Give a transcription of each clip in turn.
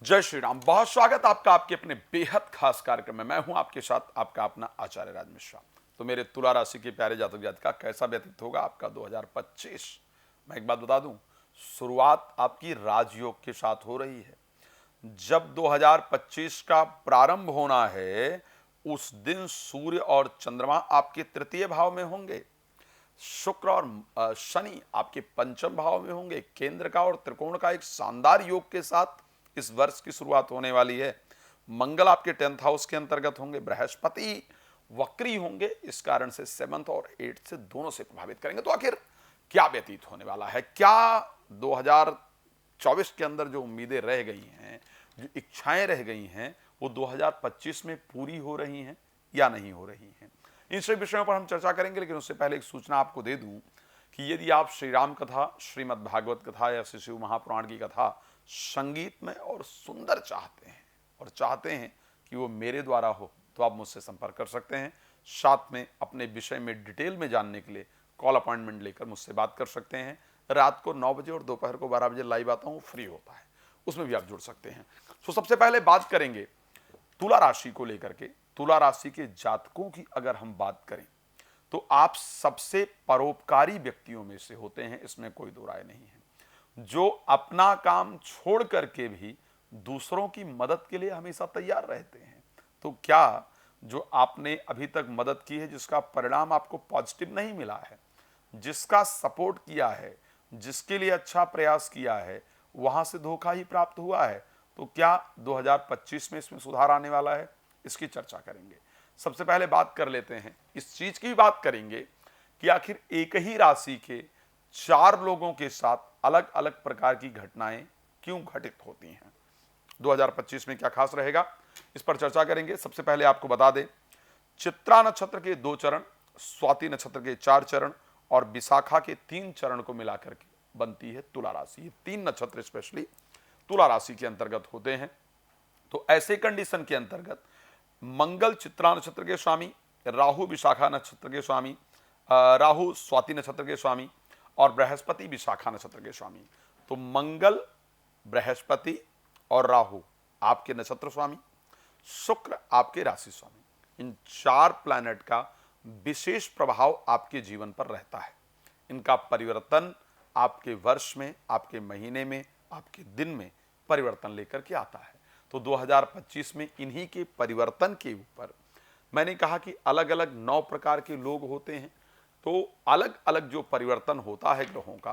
जय श्री राम। बहुत स्वागत आपका आपके अपने बेहद खास कार्यक्रम में। मैं हूं आपके साथ आपका अपना आचार्य राज मिश्रा। तो मेरे तुला राशि के प्यारे जातक जातिका कैसा व्यतीत होगा आपका 2025। मैं एक बात बता दूं, शुरुआत आपकी राजयोग के साथ हो रही है। जब 2025 का प्रारंभ होना है उस दिन सूर्य और चंद्रमा आपके तृतीय भाव में होंगे, शुक्र और शनि आपके पंचम भाव में होंगे। केंद्र का और त्रिकोण का एक शानदार योग के साथ इस वर्ष की शुरुआत होने वाली है। मंगल आपके 10th हाउस के अंतर्गत होंगे, बृहस्पति वक्री होंगे, इस कारण से 7th और 8th से दोनों से प्रभावित करेंगे। तो आखिर क्या व्यतीत होने वाला है, क्या 2024 के अंदर जो उम्मीदें रह गई हैं, जो इच्छाएं रह गई हैं, वो 2025 में पूरी हो रही हैं या नहीं हो रही हैं। इन सभी विषयों पर हम चर्चा करेंगे, लेकिन उससे पहले एक सूचना आपको दे दूं कि यदि आप श्री राम कथा, श्रीमद् भागवत कथा या श्री शिव महापुराण की कथा संगीतमय और सुंदर चाहते हैं और चाहते हैं कि वो मेरे द्वारा हो, तो आप मुझसे संपर्क कर सकते हैं। साथ में अपने विषय में डिटेल में जानने के लिए कॉल अपॉइंटमेंट लेकर मुझसे बात कर सकते हैं। रात को 9 बजे और दोपहर को 12 बजे लाइव आता हूँ, फ्री होता है, उसमें भी आप जुड़ सकते हैं। तो सबसे पहले बात करेंगे तुला राशि को लेकर के। तुला राशि के जातकों की अगर हम बात करें तो आप सबसे परोपकारी व्यक्तियों में से होते हैं, इसमें कोई दो राय नहीं है। जो अपना काम छोड़ करके भी दूसरों की मदद के लिए हमेशा तैयार रहते हैं। तो क्या जो आपने अभी तक मदद की है, जिसका परिणाम आपको पॉजिटिव नहीं मिला है, जिसका सपोर्ट किया है, जिसके लिए अच्छा प्रयास किया है, वहां से धोखा ही प्राप्त हुआ है, तो क्या 2025 में इसमें सुधार आने वाला है, इसकी चर्चा करेंगे। सबसे पहले बात कर लेते हैं, इस चीज की भी बात करेंगे कि आखिर एक ही राशि के 4 लोगों के साथ अलग अलग प्रकार की घटनाएं क्यों घटित होती हैं, 2025 में क्या खास रहेगा, इस पर चर्चा करेंगे। सबसे पहले आपको बता दें, चित्रा नक्षत्र के 2 चरण, स्वाति नक्षत्र के 4 चरण और विशाखा के 3 चरण को मिलाकर के बनती है तुला राशि। ये 3 नक्षत्र स्पेशली तुला राशि के अंतर्गत होते हैं। तो ऐसे कंडीशन के अंतर्गत मंगल चित्रा नक्षत्र के स्वामी, राहु विशाखा नक्षत्र के स्वामी, राहु स्वाति नक्षत्र के स्वामी और बृहस्पति विशाखा नक्षत्र के स्वामी। तो मंगल, बृहस्पति और राहु आपके नक्षत्र स्वामी, शुक्र आपके राशि स्वामी। इन 4 प्लैनेट का विशेष प्रभाव आपके जीवन पर रहता है। इनका परिवर्तन आपके वर्ष में, आपके महीने में, आपके दिन में परिवर्तन लेकर के आता है। तो 2025 में इन्हीं के परिवर्तन के ऊपर मैंने कहा कि अलग अलग 9 प्रकार के लोग होते हैं। तो अलग अलग जो परिवर्तन होता है ग्रहों का,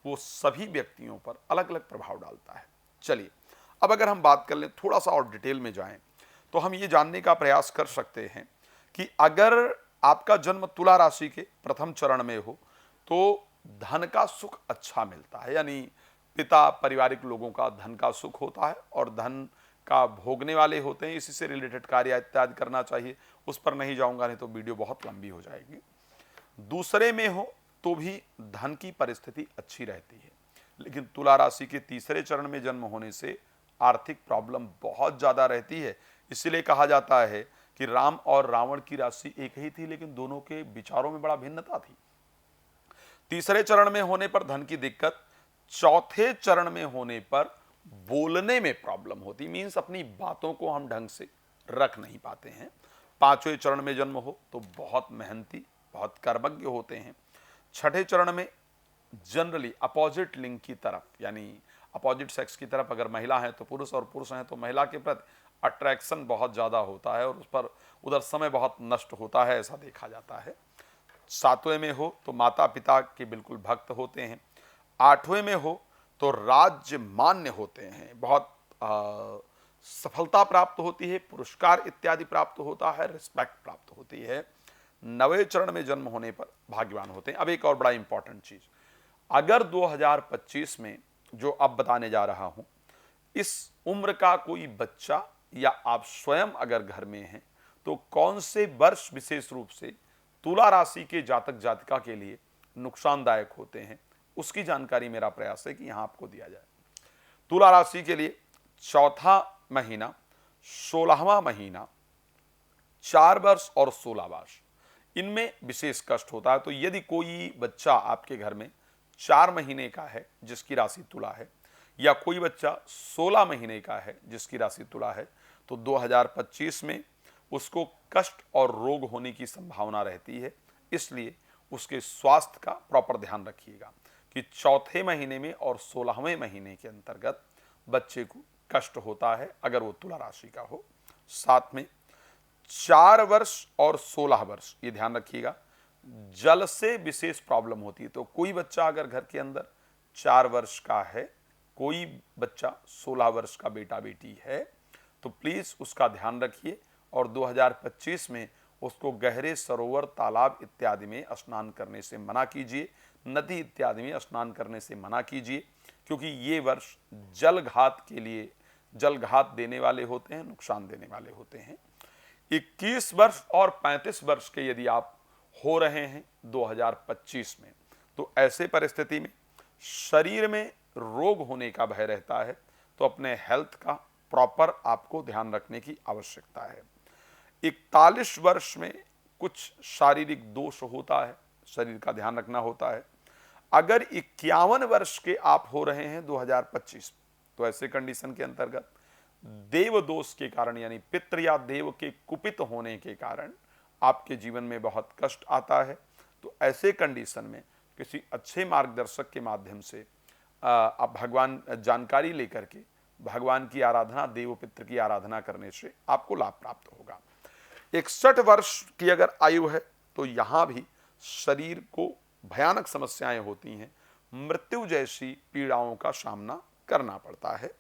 वो सभी व्यक्तियों पर अलग अलग प्रभाव डालता है। चलिए अब अगर हम बात कर लें, थोड़ा सा और डिटेल में जाएं, तो हम ये जानने का प्रयास कर सकते हैं कि अगर आपका जन्म तुला राशि के प्रथम चरण में हो तो धन का सुख अच्छा मिलता है, यानी पिता पारिवारिक लोगों का धन का सुख होता है और धन का भोगने वाले होते हैं। इसी से रिलेटेड कार्य इत्यादि करना चाहिए, उस पर नहीं जाऊंगा, नहीं तो वीडियो बहुत लंबी हो जाएगी। दूसरे में हो तो भी धन की परिस्थिति अच्छी रहती है, लेकिन तुला राशि के तीसरे चरण में जन्म होने से आर्थिक प्रॉब्लम बहुत ज्यादा रहती है। इसलिए कहा जाता है कि राम और रावण की राशि एक ही थी, लेकिन दोनों के विचारों में बड़ा भिन्नता थी। तीसरे चरण में होने पर धन की दिक्कत, चौथे चरण में होने पर बोलने में प्रॉब्लम होती, मीन्स अपनी बातों को हम ढंग से रख नहीं पाते हैं। पांचवें चरण में जन्म हो तो बहुत मेहनती, बहुत कर्मज्ञ होते हैं। छठे चरण में जनरली अपोजिट लिंग की तरफ, यानी अपोजिट सेक्स की तरफ, अगर महिला है तो पुरुष और पुरुष हैं तो महिला के प्रति अट्रैक्शन बहुत ज़्यादा होता है और उस पर उधर समय बहुत नष्ट होता है, ऐसा देखा जाता है। सातवें में हो तो माता पिता के बिल्कुल भक्त होते हैं। आठवें में हो तो राज्य मान्य होते हैं, बहुत सफलता प्राप्त होती है, पुरस्कार इत्यादि प्राप्त होता है, रिस्पेक्ट प्राप्त होती है। नवे चरण में जन्म होने पर भाग्यवान होते हैं। अब एक और बड़ा इंपॉर्टेंट चीज, अगर 2025 में जो अब बताने जा रहा हूं, इस उम्र का कोई बच्चा या आप स्वयं अगर घर में हैं, तो कौन से वर्ष विशेष रूप से तुला राशि के जातक जातिका के लिए नुकसानदायक होते हैं, उसकी जानकारी मेरा प्रयास है कि यहां आपको दिया जाए। तुला राशि के लिए चौथा महीना, 16वां महीना, 4 वर्ष और 16 वर्ष, इनमें विशेष कष्ट होता है। तो यदि कोई बच्चा आपके घर में 4 महीने का है जिसकी राशि तुला है, या कोई बच्चा 16 महीने का है जिसकी राशि तुला है, तो 2025 में उसको कष्ट और रोग होने की संभावना रहती है। इसलिए उसके स्वास्थ्य का प्रॉपर ध्यान रखिएगा कि चौथे महीने में और 16वें महीने के अंतर्गत बच्चे को कष्ट होता है अगर वो तुला राशि का हो। साथ में 4 वर्ष और 16 वर्ष, ये ध्यान रखिएगा, जल से विशेष प्रॉब्लम होती है। तो कोई बच्चा अगर घर के अंदर 4 वर्ष का है, कोई बच्चा 16 वर्ष का बेटा बेटी है, तो प्लीज उसका ध्यान रखिए और 2025 में उसको गहरे सरोवर, तालाब इत्यादि में स्नान करने से मना कीजिए, नदी इत्यादि में स्नान करने से मना कीजिए, क्योंकि ये वर्ष जलघात के लिए, जलघात देने वाले होते हैं, नुकसान देने वाले होते हैं। 21 वर्ष और 35 वर्ष के यदि आप हो रहे हैं 2025 में, तो ऐसे परिस्थिति में शरीर में रोग होने का भय रहता है, तो अपने हेल्थ का प्रॉपर आपको ध्यान रखने की आवश्यकता है। 41 वर्ष में कुछ शारीरिक दोष होता है, शरीर का ध्यान रखना होता है। अगर 51 वर्ष के आप हो रहे हैं 2025, तो ऐसे कंडीशन के अंतर्गत देव दोष के कारण, यानी पितृ या देव के कुपित होने के कारण आपके जीवन में बहुत कष्ट आता है। तो ऐसे कंडीशन में किसी अच्छे मार्गदर्शक के माध्यम से आप भगवान जानकारी लेकर के भगवान की आराधना, देव पितृ की आराधना करने से आपको लाभ प्राप्त होगा। 61 वर्ष की अगर आयु है तो यहाँ भी शरीर को भयानक समस्याएं होती हैं, मृत्यु जैसी पीड़ाओं का सामना करना पड़ता है।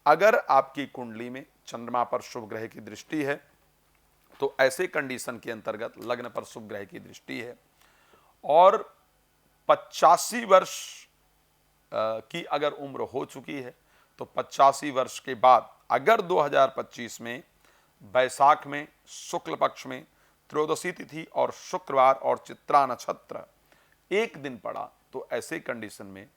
अगर आपकी कुंडली में चंद्रमा पर शुभ ग्रह की दृष्टि है, तो ऐसे कंडीशन के अंतर्गत लग्न पर शुभ ग्रह की दृष्टि है और 85 वर्ष की अगर उम्र हो चुकी है, तो 85 वर्ष के बाद अगर 2025 में बैसाख में शुक्ल पक्ष में त्रयोदशी तिथि और शुक्रवार और चित्रा नक्षत्र एक दिन पड़ा, तो ऐसे कंडीशन में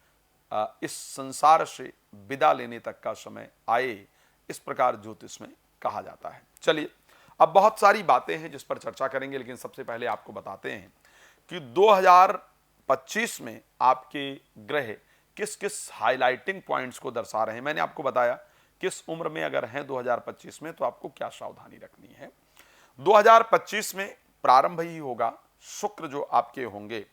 इस संसार से विदा लेने तक का समय आए, इस प्रकार ज्योतिष में कहा जाता है। चलिए, अब बहुत सारी बातें हैं जिस पर चर्चा करेंगे, लेकिन सबसे पहले आपको बताते हैं कि 2025 में आपके ग्रह किस किस हाइलाइटिंग पॉइंट्स को दर्शा रहे हैं। मैंने आपको बताया किस उम्र में अगर हैं 2025 में तो आपको क्या सावधानी रखनी है। 2025 में प्रारंभ ही होगा, शुक्र जो आपके होंगे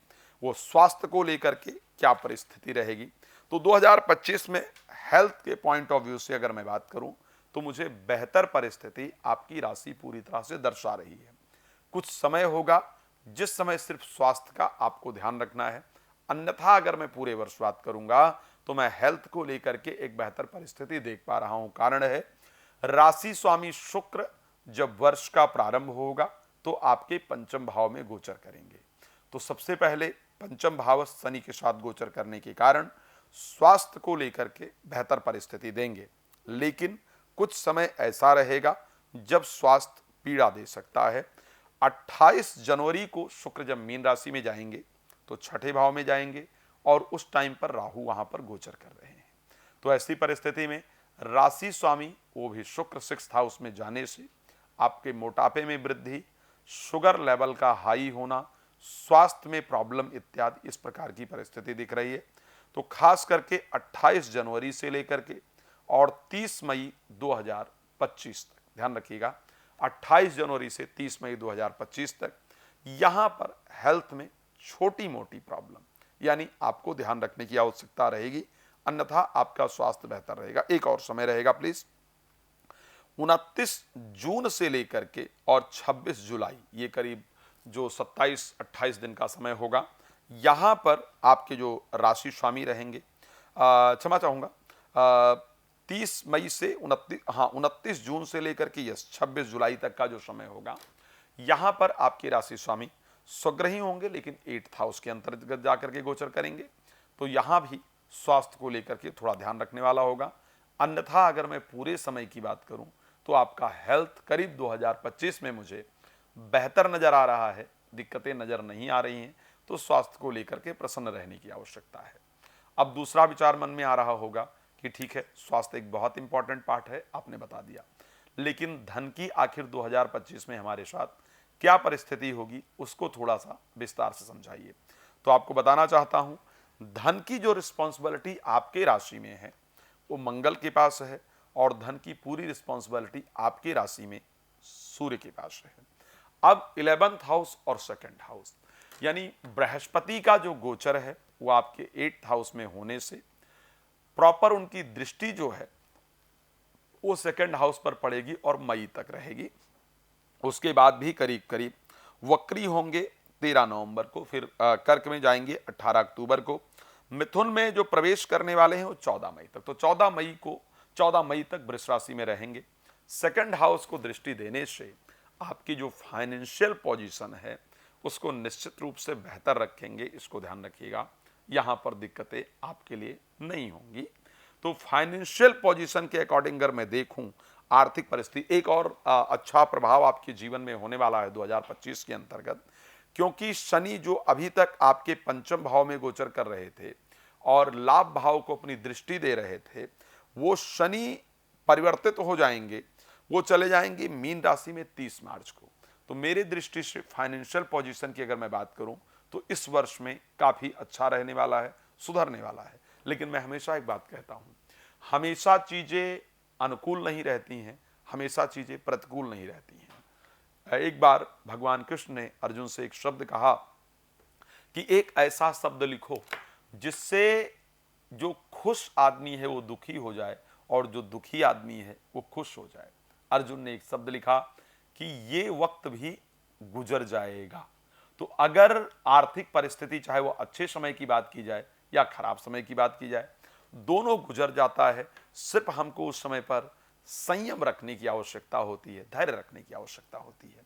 वो स्वास्थ्य को लेकर के क्या परिस्थिति रहेगी। तो 2025 में हेल्थ के पॉइंट ऑफ व्यू से अगर मैं बात करूं तो मुझे बेहतर परिस्थिति आपकी राशि पूरी तरह से दर्शा रही है। कुछ समय होगा जिस समय सिर्फ स्वास्थ्य का आपको ध्यान रखना है, अन्यथा अगर मैं पूरे वर्ष बात करूंगा तो मैं हेल्थ को लेकर के एक बेहतर परिस्थिति देख पा रहा हूं। कारण है राशि स्वामी शुक्र जब वर्ष का प्रारंभ होगा तो आपके पंचम भाव में गोचर करेंगे। तो सबसे पहले पंचम भाव शनि के साथ गोचर करने के कारण स्वास्थ्य को लेकर के बेहतर परिस्थिति देंगे, लेकिन कुछ समय ऐसा रहेगा जब स्वास्थ्य पीड़ा दे सकता है। 28 जनवरी को शुक्र जब मीन राशि में जाएंगे तो छठे भाव में जाएंगे और उस टाइम पर राहु वहां पर गोचर कर रहे हैं। तो ऐसी परिस्थिति में राशि स्वामी वो भी शुक्र 6th हाउस में जाने से आपके मोटापे में वृद्धि, शुगर लेवल का हाई होना, स्वास्थ्य में प्रॉब्लम इत्यादि इस प्रकार की परिस्थिति दिख रही है। तो खास करके 28 जनवरी से लेकर के और 30 मई 2025 तक ध्यान रखिएगा, 28 जनवरी से 30 मई 2025 तक यहाँ पर हेल्थ में छोटी मोटी प्रॉब्लम यानी आपको ध्यान रखने की आवश्यकता रहेगी, अन्यथा आपका स्वास्थ्य बेहतर रहेगा। एक और समय रहेगा प्लीज, 29 जून से लेकर के और 26 जुलाई, ये करीब जो 27-28 दिन का समय होगा, यहाँ पर आपके जो राशि स्वामी रहेंगे, क्षमा चाहूँगा 30 मई से 29 जून से लेकर के 26 जुलाई तक का जो समय होगा, यहाँ पर आपके राशि स्वामी स्वग्रही होंगे, लेकिन 8th हाउस के अंतर्गत जाकर के गोचर करेंगे। तो यहाँ भी स्वास्थ्य को लेकर के थोड़ा ध्यान रखने वाला होगा। अन्यथा अगर मैं पूरे समय की बात करूं तो आपका हेल्थ करीब 2025 में मुझे बेहतर नजर आ रहा है, दिक्कतें नजर नहीं आ रही हैं। तो स्वास्थ्य को लेकर के प्रसन्न रहने की आवश्यकता है। अब दूसरा विचार मन में आ रहा होगा कि ठीक है, स्वास्थ्य एक बहुत इंपॉर्टेंट पार्ट है, आपने बता दिया, लेकिन धन की आखिर 2025 में हमारे साथ क्या परिस्थिति होगी उसको थोड़ा सा विस्तार से समझाइए। तो आपको बताना चाहता हूं, धन की जो रिस्पॉन्सिबिलिटी आपके राशि में है वो मंगल के पास है और धन की पूरी रिस्पॉन्सिबिलिटी आपकी राशि में सूर्य के पास है। अब 11th हाउस और 2nd हाउस यानी बृहस्पति का जो गोचर है वो आपके 8th हाउस में होने से प्रॉपर उनकी दृष्टि जो है वो 2nd हाउस पर पड़ेगी और मई तक रहेगी। उसके बाद भी करीब करीब वक्री होंगे 13 नवंबर को, फिर कर्क में जाएंगे 18 अक्टूबर को, मिथुन में जो प्रवेश करने वाले हैं वो 14 मई तक। तो 14 मई तक वृष राशि में रहेंगे। 2nd हाउस को दृष्टि देने से आपकी जो फाइनेंशियल पोजीशन है उसको निश्चित रूप से बेहतर रखेंगे, इसको ध्यान रखिएगा। यहाँ पर दिक्कतें आपके लिए नहीं होंगी। तो फाइनेंशियल पोजीशन के अकॉर्डिंग अगर मैं देखूं, आर्थिक परिस्थिति एक और अच्छा प्रभाव आपके जीवन में होने वाला है 2025 के अंतर्गत, क्योंकि शनि जो अभी तक आपके पंचम भाव में गोचर कर रहे थे और लाभ भाव को अपनी दृष्टि दे रहे थे, वो शनि परिवर्तित हो जाएंगे, वो चले जाएंगे मीन राशि में 30 मार्च को। तो मेरे दृष्टि से फाइनेंशियल पोजीशन की अगर मैं बात करूं तो इस वर्ष में काफ़ी अच्छा रहने वाला है, सुधरने वाला है। लेकिन मैं हमेशा एक बात कहता हूं, हमेशा चीज़ें अनुकूल नहीं रहती हैं, हमेशा चीज़ें प्रतिकूल नहीं रहती हैं। एक बार भगवान कृष्ण ने अर्जुन से एक शब्द कहा कि एक ऐसा शब्द लिखो जिससे जो खुश आदमी है वो दुखी हो जाए और जो दुखी आदमी है वो खुश हो जाए। अर्जुन ने एक शब्द लिखा कि ये वक्त भी गुजर जाएगा। तो अगर आर्थिक परिस्थिति चाहे वो अच्छे समय की बात की जाए या खराब समय की बात की जाए, दोनों गुजर जाता है। सिर्फ हमको उस समय पर संयम रखने की आवश्यकता होती है, धैर्य रखने की आवश्यकता होती है।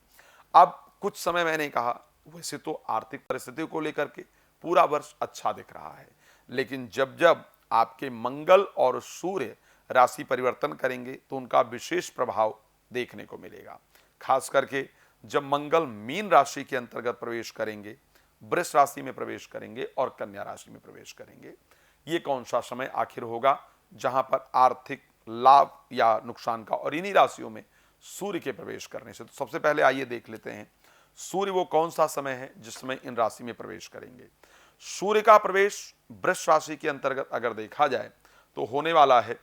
अब कुछ समय मैंने कहा, वैसे तो आर्थिक परिस्थिति को लेकर के पूरा वर्ष अच्छा दिख रहा है, लेकिन जब जब आपके मंगल और सूर्य राशि परिवर्तन करेंगे तो उनका विशेष प्रभाव देखने को मिलेगा। खास करके जब मंगल मीन राशि के अंतर्गत प्रवेश करेंगे, वृष राशि में प्रवेश करेंगे और कन्या राशि में प्रवेश करेंगे, ये कौन सा समय आखिर होगा जहां पर आर्थिक लाभ या नुकसान का, और इन्हीं राशियों में सूर्य के प्रवेश करने से। तो सबसे पहले आइए देख लेते हैं सूर्य वो कौन सा समय है जिस समय इन राशि में प्रवेश करेंगे। सूर्य का प्रवेश वृष राशि के अंतर्गत अगर देखा जाए तो होने वाला है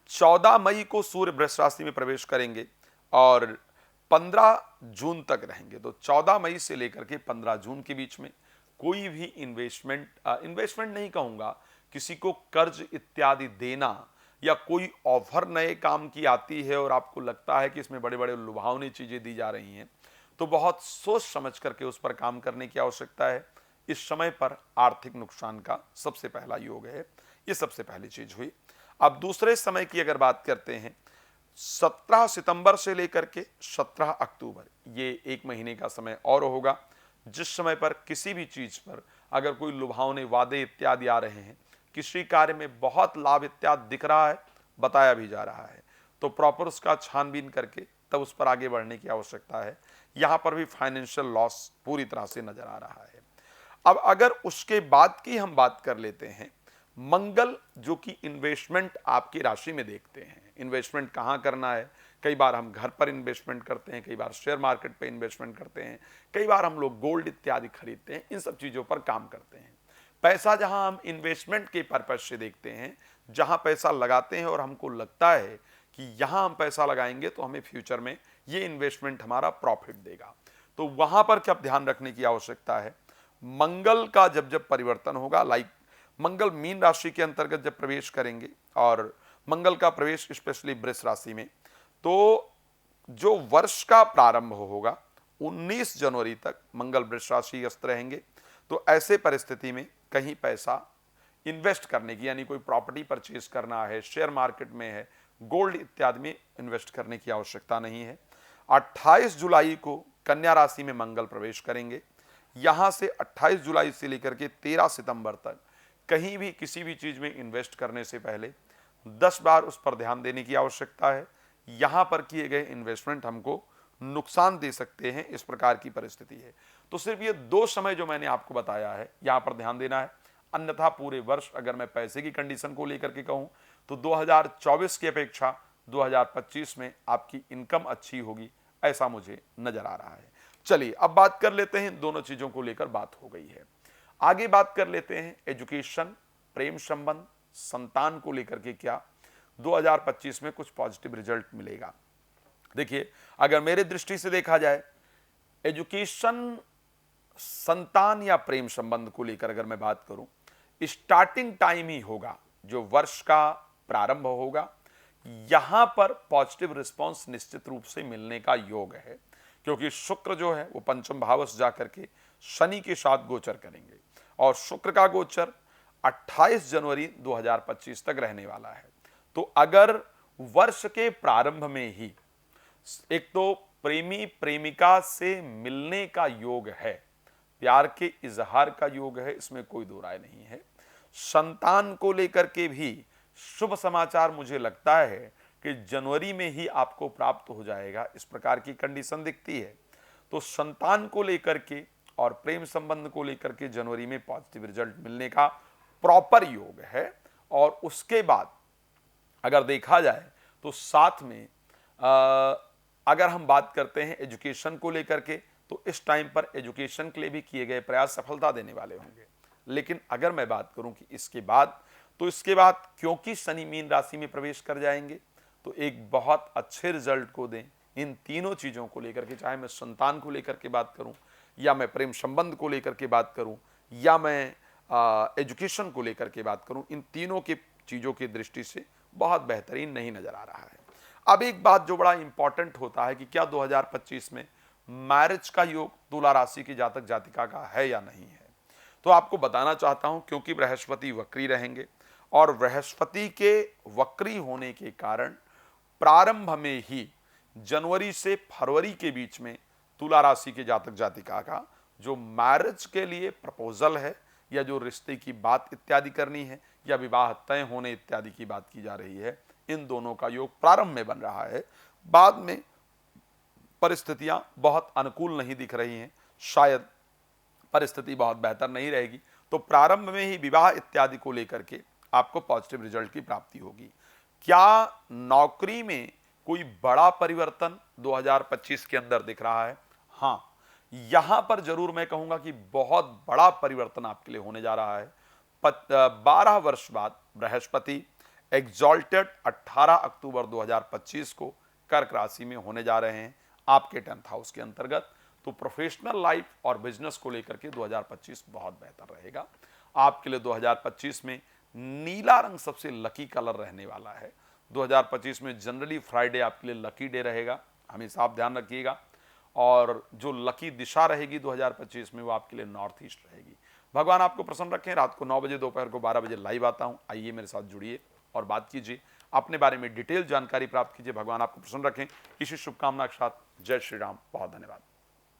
14 मई को सूर्य वृष राशि में प्रवेश करेंगे और 15 जून तक रहेंगे। तो 14 मई से लेकर के 15 जून के बीच में कोई भी इन्वेस्टमेंट नहीं कहूंगा, किसी को कर्ज इत्यादि देना या कोई ऑफर नए काम की आती है और आपको लगता है कि इसमें बड़े बड़े लुभावनी चीजें दी जा रही हैं, तो बहुत सोच समझ करके उस पर काम करने की आवश्यकता है। इस समय पर आर्थिक नुकसान का सबसे पहला योग है, ये सबसे पहली चीज हुई। अब दूसरे समय की अगर बात करते हैं, 17 सितंबर से लेकर के 17 अक्टूबर, ये एक महीने का समय और होगा, जिस समय पर किसी भी चीज पर अगर कोई लुभावने वादे इत्यादि आ रहे हैं, किसी कार्य में बहुत लाभ इत्यादि दिख रहा है, बताया भी जा रहा है, तो प्रॉपर उसका छानबीन करके तब उस पर आगे बढ़ने की आवश्यकता है। यहां पर भी फाइनेंशियल लॉस पूरी तरह से नजर आ रहा है। अब अगर उसके बाद की हम बात कर लेते हैं, मंगल जो कि इन्वेस्टमेंट आपकी राशि में देखते हैं, इन्वेस्टमेंट कहाँ करना है, कई बार हम घर पर इन्वेस्टमेंट करते हैं, कई बार शेयर मार्केट पे इन्वेस्टमेंट करते हैं, कई बार हम लोग गोल्ड इत्यादि खरीदते हैं, इन सब चीज़ों पर काम करते हैं। पैसा जहां हम इन्वेस्टमेंट के पर्पज से देखते हैं, जहां पैसा लगाते हैं और हमको लगता है कि यहां हम पैसा लगाएंगे तो हमें फ्यूचर में ये इन्वेस्टमेंट हमारा प्रॉफिट देगा, तो वहां पर क्या ध्यान रखने की आवश्यकता है। मंगल का जब जब परिवर्तन होगा, लाइक मंगल मीन राशि के अंतर्गत जब प्रवेश करेंगे और मंगल का प्रवेश स्पेशली वृष राशि में, तो जो वर्ष का प्रारंभ होगा 19 जनवरी तक मंगल वृष राशिग्रस्त रहेंगे। तो ऐसे परिस्थिति में कहीं पैसा इन्वेस्ट करने की, यानी कोई प्रॉपर्टी परचेज करना है, शेयर मार्केट में है, गोल्ड इत्यादि में इन्वेस्ट करने की आवश्यकता नहीं है। 28 जुलाई को कन्या राशि में मंगल प्रवेश करेंगे। यहां से 28 जुलाई से लेकर के 13 सितंबर तक कहीं भी किसी भी चीज में इन्वेस्ट करने से पहले 10 बार उस पर ध्यान देने की आवश्यकता है। यहां पर किए गए इन्वेस्टमेंट हमको नुकसान दे सकते हैं, इस प्रकार की परिस्थिति है। तो सिर्फ ये 2 समय जो मैंने आपको बताया है यहां पर ध्यान देना है। अन्यथा पूरे वर्ष अगर मैं पैसे की कंडीशन को लेकर के कहूं तो 2024 की अपेक्षा 2025 में आपकी इनकम अच्छी होगी, ऐसा मुझे नजर आ रहा है। चलिए अब बात कर लेते हैं, दोनों चीजों को लेकर बात हो गई है, आगे बात कर लेते हैं एजुकेशन, प्रेम संबंध, संतान को लेकर के क्या 2025 में कुछ पॉजिटिव रिजल्ट मिलेगा। देखिए, अगर मेरे दृष्टि से देखा जाए, एजुकेशन, संतान या प्रेम संबंध को लेकर अगर मैं बात करूं, स्टार्टिंग टाइम ही होगा जो वर्ष का प्रारंभ होगा, यहां पर पॉजिटिव रिस्पांस निश्चित रूप से मिलने का योग है, क्योंकि शुक्र जो है वो पंचम भावस जाकर के शनि के साथ गोचर करेंगे और शुक्र का गोचर 28 जनवरी 2025 तक रहने वाला है। तो अगर वर्ष के प्रारंभ में ही एक तो प्रेमी प्रेमिका से मिलने का योग है, प्यार के इजहार का योग है, इसमें कोई दो राय नहीं है। संतान को लेकर के भी शुभ समाचार मुझे लगता है कि जनवरी में ही आपको प्राप्त हो जाएगा, इस प्रकार की कंडीशन दिखती है। तो संतान को लेकर के और प्रेम संबंध को लेकर के जनवरी में पॉजिटिव रिजल्ट मिलने का प्रॉपर योग है। और उसके बाद अगर देखा जाए तो साथ में अगर हम बात करते हैं एजुकेशन को लेकर के, तो इस टाइम पर एजुकेशन के लिए भी किए गए प्रयास सफलता देने वाले होंगे। लेकिन अगर मैं बात करूं कि इसके बाद, तो इसके बाद क्योंकि शनि मीन राशि में प्रवेश कर जाएंगे, तो एक बहुत अच्छे रिजल्ट को दें इन तीनों चीज़ों को लेकर के, चाहे मैं संतान को लेकर के बात करूं, या मैं प्रेम संबंध को लेकर के बात करूं, या मैं एजुकेशन को लेकर के बात करूं, इन तीनों की चीज़ों की दृष्टि से बहुत बेहतरीन नहीं नजर आ रहा है। अब एक बात जो बड़ा इंपॉर्टेंट होता है कि क्या 2025 में मैरिज का योग तुला राशि की जातक जातिका का है या नहीं है। तो आपको बताना चाहता हूं, क्योंकि बृहस्पति वक्री रहेंगे और बृहस्पति के वक्री होने के कारण प्रारंभ में ही जनवरी से फरवरी के बीच में तुला राशि के जातक जातिका का जो मैरिज के लिए प्रपोजल है, या जो रिश्ते की बात इत्यादि करनी है, या विवाह तय होने इत्यादि की बात की जा रही है, इन दोनों का योग प्रारंभ में बन रहा है। बाद में परिस्थितियां बहुत अनुकूल नहीं दिख रही हैं, शायद परिस्थिति बहुत बेहतर नहीं रहेगी, तो प्रारंभ में ही विवाह इत्यादि को लेकर के आपको पॉजिटिव रिजल्ट की प्राप्ति होगी। क्या नौकरी में कोई बड़ा परिवर्तन 2025 के अंदर दिख रहा है? हाँ, यहां पर जरूर मैं कहूंगा कि बहुत बड़ा परिवर्तन आपके लिए होने जा रहा है। 12 वर्ष बाद बृहस्पति एग्जॉल्टेड 18 अक्टूबर 2025 को कर्क राशि में होने जा रहे हैं आपके 10th हाउस के अंतर्गत। तो प्रोफेशनल लाइफ और बिजनेस को लेकर के 2025 बहुत बेहतर रहेगा आपके लिए। 2025 में नीला रंग सबसे लकी कलर रहने वाला है। 2025 में जनरली फ्राइडे आपके लिए लकी डे रहेगा, हमेशा आप ध्यान रखिएगा। और जो लकी दिशा रहेगी 2025 में, वो आपके लिए नॉर्थ ईस्ट रहेगी। भगवान आपको प्रसन्न रखें। रात को 9 बजे, दोपहर को 12 बजे लाइव आता हूं, आइए मेरे साथ जुड़िए और बात कीजिए, अपने बारे में डिटेल जानकारी प्राप्त कीजिए। भगवान आपको प्रसन्न रखें। इसी शुभकामना के साथ जय श्री राम। बहुत धन्यवाद।